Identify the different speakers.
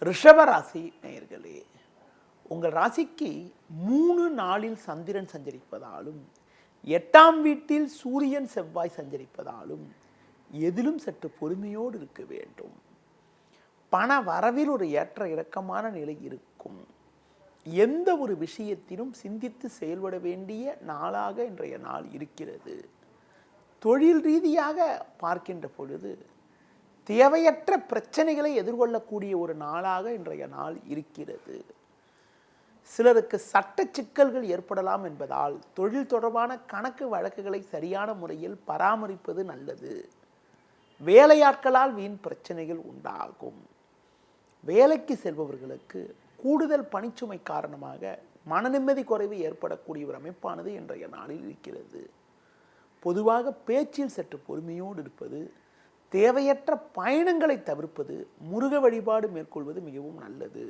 Speaker 1: ரிஷப ராசி நேயர்களே, உங்கள் ராசிக்கு 3 நாளில் சந்திரன் சஞ்சரிப்பதாலும் 8ஆம் வீட்டில் சூரியன் செவ்வாய் சஞ்சரிப்பதாலும் எதிலும் சற்று பொறுமையோடு இருக்க வேண்டும். பண வரவில் ஒரு ஏற்ற இறக்கமான நிலை இருக்கும். எந்த ஒரு விஷயத்திலும் சிந்தித்து செயல்பட வேண்டிய நாளாக இன்றைய நாள் இருக்கிறது. தொழில் ரீதியாக பார்க்கின்ற பொழுது தேவையற்ற பிரச்சனைகளை எதிர்கொள்ளக்கூடிய ஒரு நாளாக இன்றைய நாள் இருக்கிறது. சிலருக்கு சட்ட சிக்கல்கள் ஏற்படலாம் என்பதால் தொழில் தொடர்பான கணக்கு வழக்குகளை சரியான முறையில் பராமரிப்பது நல்லது. வேலையாட்களால் வீண் பிரச்சனைகள் உண்டாகும். வேலைக்கு செல்பவர்களுக்கு கூடுதல் பணிச்சுமை காரணமாக மன நிம்மதி குறைவு ஏற்படக்கூடிய ஒரு அமைப்பானது இன்றைய நாளில் இருக்கிறது. பொதுவாக பேச்சில் சற்று பொறுமையோடு இருப்பது, தேவையற்ற பயணங்களை தவிர்ப்பது, முருக வழிபாடு மேற்கொள்வது மிகவும் நல்லது.